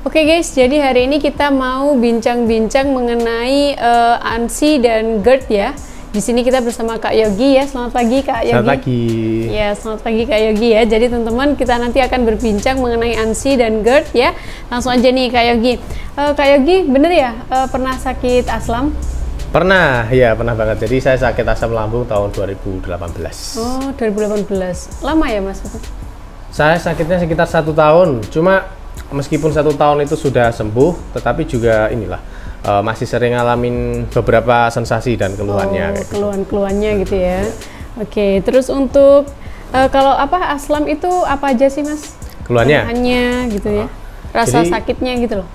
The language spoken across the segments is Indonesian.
Oke guys, jadi hari ini kita mau bincang-bincang mengenai ANSI dan GERD ya. Di sini kita bersama Kak Yogi ya. Selamat pagi Kak Yogi. Selamat pagi. Ya, selamat pagi Kak Yogi ya. Jadi teman-teman, kita nanti akan berbincang mengenai ANSI dan GERD ya. Langsung aja nih Kak Yogi. Kak Yogi, bener ya pernah sakit asam? Pernah, ya pernah banget. Jadi saya sakit asam lambung tahun 2018. Oh, 2018. Lama ya Mas? Saya sakitnya sekitar 1 tahun. Cuma meskipun 1 tahun itu sudah sembuh, tetapi juga inilah masih sering ngalamin beberapa sensasi dan keluhannya. Oh, keluhan-keluhannya gitu ya. Oke, terus untuk kalau asam itu apa aja sih Mas? Keluhannya? Keluhannya gitu ya. Rasa sakitnya gitu loh.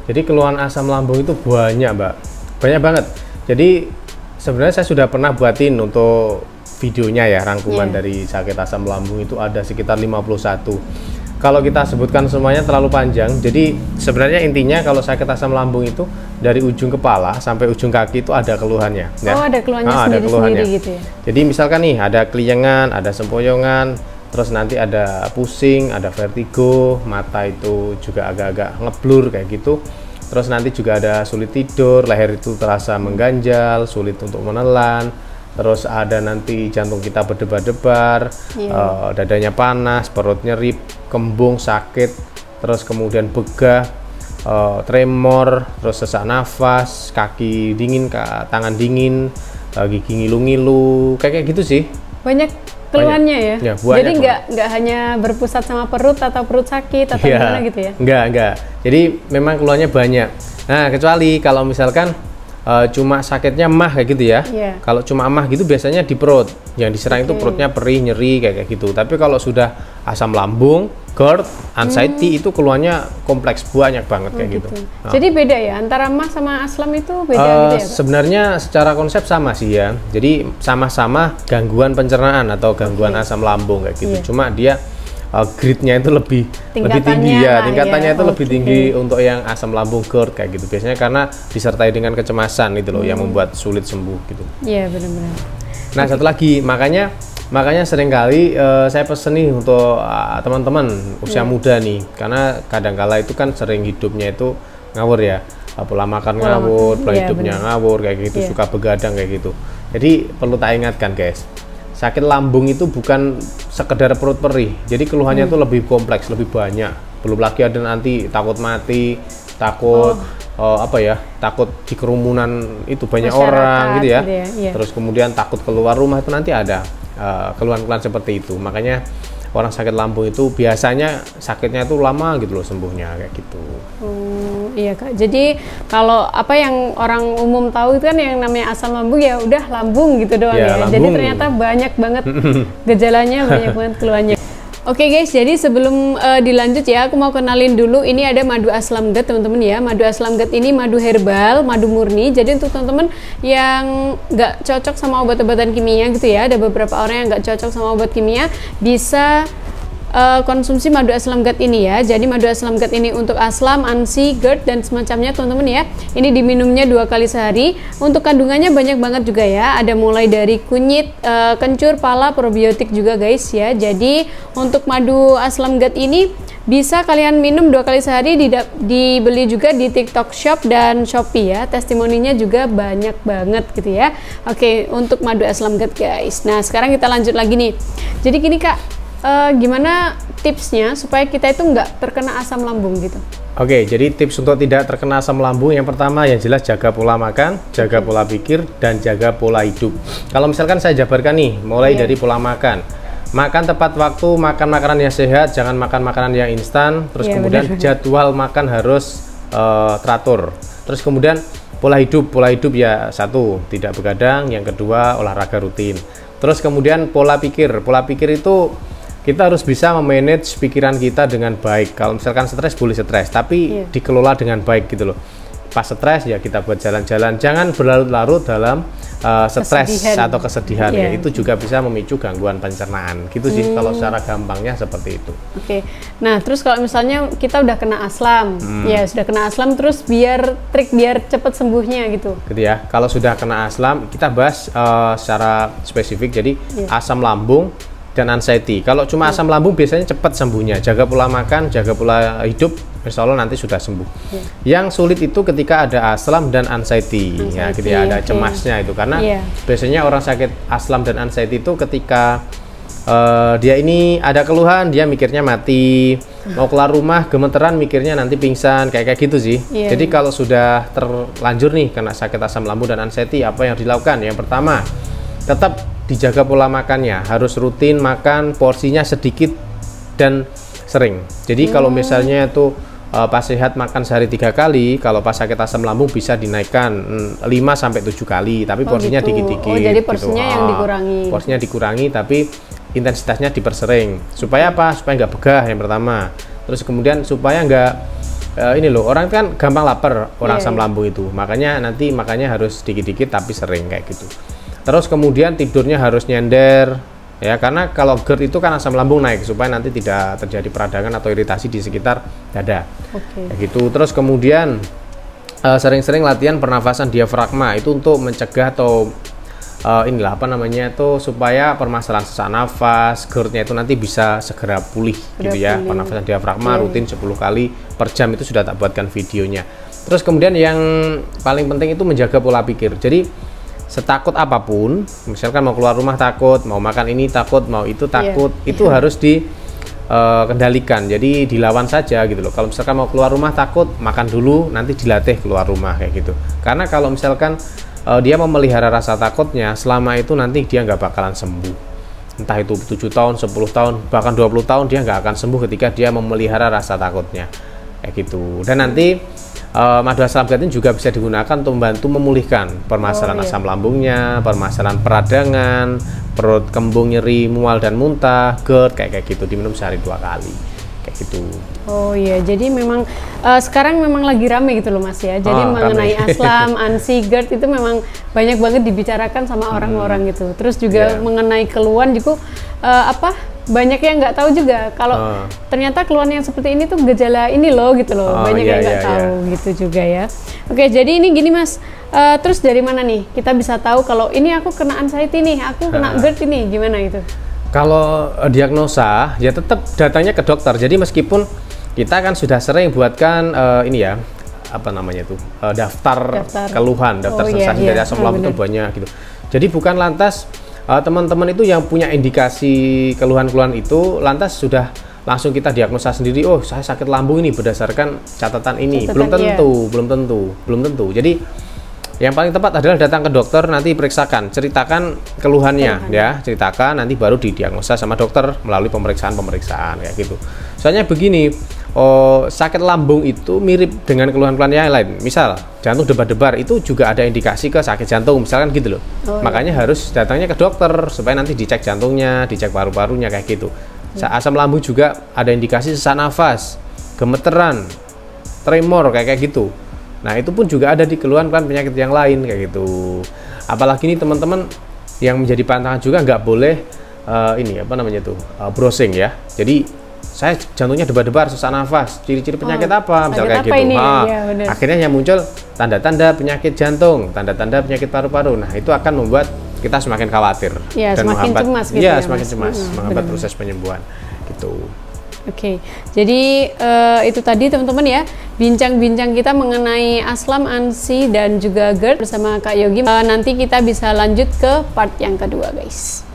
Jadi keluhan asam lambung itu banyak Mbak. Banyak banget. Jadi sebenarnya saya sudah pernah buatin untuk videonya ya, rangkuman dari sakit asam lambung itu ada sekitar 51. Kalau kita sebutkan semuanya terlalu panjang, jadi sebenarnya intinya kalau sakit asam lambung itu dari ujung kepala sampai ujung kaki itu ada keluhannya. Oh, ada keluhannya sendiri-sendiri gitu ya? Jadi misalkan nih ada keliengan, ada sempoyongan, terus nanti ada pusing, ada vertigo, mata itu juga agak-agak ngeblur kayak gitu. Terus nanti juga ada sulit tidur, leher itu terasa mengganjal, sulit untuk menelan. Terus ada nanti jantung kita berdebar-debar, dadanya panas, perut nyeri, kembung, sakit, terus kemudian begah, tremor, terus sesak nafas, kaki dingin, tangan dingin, gigi ngilu-ngilu, kayak gitu sih. Banyak keluhannya ya? Jadi nggak hanya berpusat sama perut atau perut sakit atau gimana gitu ya? Enggak. Jadi memang keluhannya banyak. Nah, kecuali kalau misalkan cuma sakitnya emah kayak gitu ya. Kalau cuma emah gitu biasanya di perut. Yang diserang itu perutnya perih, nyeri kayak gitu. Tapi kalau sudah asam lambung, GERD, anxiety itu keluhannya kompleks, banyak banget kayak gitu. Jadi beda ya antara emah sama asam itu beda gitu ya? Sebenarnya secara konsep sama sih ya. Jadi sama-sama gangguan pencernaan atau gangguan asam lambung kayak gitu. Cuma dia grade-nya itu lebih tinggi ya, tingkatannya itu lebih tinggi untuk yang asam lambung GERD kayak gitu. Biasanya karena disertai dengan kecemasan itu loh yang membuat sulit sembuh gitu. Iya, benar-benar. Nah, satu lagi, makanya seringkali saya pesen nih untuk teman-teman usia muda nih, karena kadangkala itu kan sering hidupnya itu ngawur ya, pola makan ngawur, pola hidupnya ngawur kayak gitu, suka begadang kayak gitu. Jadi perlu tak ingatkan guys, sakit lambung itu bukan sekedar perut perih, jadi keluhannya itu lebih kompleks, lebih banyak. Belum lagi ada nanti takut mati, takut takut di kerumunan itu banyak orang gitu ya. Terus kemudian takut keluar rumah, itu nanti ada keluhan-keluhan seperti itu. Makanya orang sakit lambung itu biasanya sakitnya itu lama gitu loh sembuhnya kayak gitu. Iya Kak, jadi kalau apa yang orang umum tahu itu kan yang namanya asam lambung ya udah lambung gitu doang ya. Jadi ternyata banyak banget gejalanya, banyak banget keluhannya. Oke guys, jadi sebelum dilanjut ya, aku mau kenalin dulu, ini ada madu aslam GERD teman-teman ya. Madu aslam GERD ini madu herbal, madu murni. Jadi untuk teman-teman yang nggak cocok sama obat-obatan kimia gitu ya, ada beberapa orang yang nggak cocok sama obat kimia, bisa konsumsi madu aslam GERD ini ya. Jadi madu aslam GERD ini untuk asam, ANSI, GERD dan semacamnya teman-teman ya. Ini diminumnya 2 kali sehari. Untuk kandungannya banyak banget juga ya. Ada mulai dari kunyit, kencur, pala, probiotik juga guys ya. Jadi untuk madu aslam GERD ini bisa kalian minum 2 kali sehari, dibeli juga di TikTok Shop dan Shopee ya. Testimoninya juga banyak banget gitu ya. Oke, untuk madu aslam GERD guys. Nah, sekarang kita lanjut lagi nih. Jadi gini Kak, gimana tipsnya supaya kita itu nggak terkena asam lambung gitu? Oke, jadi tips untuk tidak terkena asam lambung yang pertama yang jelas jaga pola makan, jaga pola pikir, dan jaga pola hidup. Kalau misalkan saya jabarkan nih, mulai dari pola makan. Makan tepat waktu, makan makanan yang sehat, jangan makan makanan yang instan. Terus kemudian jadwal makan harus teratur. Terus kemudian pola hidup ya, 1, tidak begadang, yang kedua olahraga rutin. Terus kemudian pola pikir itu kita harus bisa memanage pikiran kita dengan baik. Kalau misalkan stres boleh stres, tapi dikelola dengan baik gitu loh. Pas stres ya kita buat jalan-jalan, jangan berlarut-larut dalam stres atau kesedihan ya. Itu juga bisa memicu gangguan pencernaan gitu sih kalau secara gampangnya seperti itu. Oke. Nah, terus kalau misalnya kita udah kena asam, ya sudah kena asam, terus biar cepet sembuhnya gitu. Gitu ya. Kalau sudah kena asam, kita bahas secara spesifik. Jadi asam lambung dan anxiety. Kalau cuma asam lambung biasanya cepat sembuhnya. Jaga pola makan, jaga pola hidup, insya Allah nanti sudah sembuh. Yang sulit itu ketika ada aslam dan anxiety, ya ketika ada cemasnya itu, karena biasanya orang sakit aslam dan anxiety itu ketika dia ini ada keluhan, dia mikirnya mati, mau keluar rumah gemeteran, mikirnya nanti pingsan, kayak gitu sih. Jadi kalau sudah terlanjur nih kena sakit asam lambung dan anxiety, apa yang dilakukan? Yang pertama, tetap dijaga pola makannya, harus rutin makan, porsinya sedikit dan sering. Jadi kalau misalnya itu pas sehat makan sehari 3 kali, kalau pas sakit asam lambung bisa dinaikkan 5 sampai 7 kali, tapi porsinya dikit-dikit. Oh, jadi porsinya yang dikurangi. Porsinya dikurangi, tapi intensitasnya dipersering. Supaya apa? Supaya nggak begah yang pertama. Terus kemudian supaya nggak ini loh, orang kan gampang lapar, orang asam lambung itu. Makanya harus dikit-dikit tapi sering kayak gitu. Terus kemudian tidurnya harus nyender, ya, karena kalau GERD itu kan asam lambung naik, supaya nanti tidak terjadi peradangan atau iritasi di sekitar dada. Kayak gitu. Terus kemudian sering-sering latihan pernafasan diafragma, itu untuk mencegah atau inilah apa namanya itu, supaya permasalahan sesak nafas, GERD-nya itu nanti bisa segera pulih gitu ya. Pernafasan diafragma rutin 10 kali per jam, itu sudah tak buatkan videonya. Terus kemudian yang paling penting itu menjaga pola pikir. Jadi setakut apapun, misalkan mau keluar rumah takut, mau makan ini takut, mau itu takut, itu harus dikendalikan. Jadi dilawan saja gitu loh. Kalau misalkan mau keluar rumah takut, makan dulu, nanti dilatih keluar rumah kayak gitu. Karena kalau misalkan dia memelihara rasa takutnya, selama itu nanti dia nggak bakalan sembuh. Entah itu 7 tahun, 10 tahun, bahkan 20 tahun dia nggak akan sembuh ketika dia memelihara rasa takutnya kayak gitu. Dan nanti madu asam gatin juga bisa digunakan untuk membantu memulihkan permasalahan asam lambungnya, permasalahan peradangan, perut kembung, nyeri, mual dan muntah, GERD kayak gitu, diminum sehari 2 kali kayak gitu. Oh iya, jadi memang sekarang memang lagi rame gitu loh Mas ya. Jadi mengenai asam, ansi, GERD itu memang banyak banget dibicarakan sama orang-orang gitu. Terus juga mengenai keluhan juga banyak yang nggak tahu juga kalau ternyata keluhan yang seperti ini tuh gejala ini loh gitu loh. Banyak yang nggak tahu gitu juga ya. Oke, jadi ini gini Mas, terus dari mana nih kita bisa tahu kalau ini aku kena anxiety nih, aku kena GERD ini, gimana itu? Kalau diagnosa ya tetap datanya ke dokter. Jadi meskipun kita kan sudah sering buatkan ini ya, apa namanya itu, daftar keluhan, daftar sensasi dari asam lambung itu banyak gitu. Jadi bukan lantas teman-teman itu yang punya indikasi keluhan-keluhan itu lantas sudah langsung kita diagnosa sendiri, oh saya sakit lambung ini berdasarkan catatan ini. Belum tentu. Jadi yang paling tepat adalah datang ke dokter, nanti periksakan, ceritakan keluhannya ya, ceritakan, nanti baru didiagnosa sama dokter melalui pemeriksaan kayak gitu. Soalnya begini, sakit lambung itu mirip dengan keluhan-keluhan yang lain. Misal jantung debar-debar itu juga ada indikasi ke sakit jantung, misalkan gitu loh. Makanya harus datangnya ke dokter supaya nanti dicek jantungnya, dicek paru-parunya kayak gitu. Asam lambung juga ada indikasi sesak nafas, gemeteran, tremor kayak gitu. Nah itu pun juga ada di keluhan-keluhan penyakit yang lain kayak gitu. Apalagi ini teman-teman yang menjadi pantangan juga nggak boleh ini apa namanya tuh browsing ya. Jadi saya jantungnya debar-debar, sesak nafas, ciri-ciri penyakit apa, misalnya kayak gitu. Akhirnya yang muncul tanda-tanda penyakit jantung, tanda-tanda penyakit paru-paru. Nah itu akan membuat kita semakin khawatir dan semakin menghambat, cemas gitu semakin cemas, menghambat proses penyembuhan gitu. Oke, jadi itu tadi teman-teman ya, bincang-bincang kita mengenai aslam, ansi, dan juga GERD bersama Kak Yogi. Nanti kita bisa lanjut ke part yang kedua guys.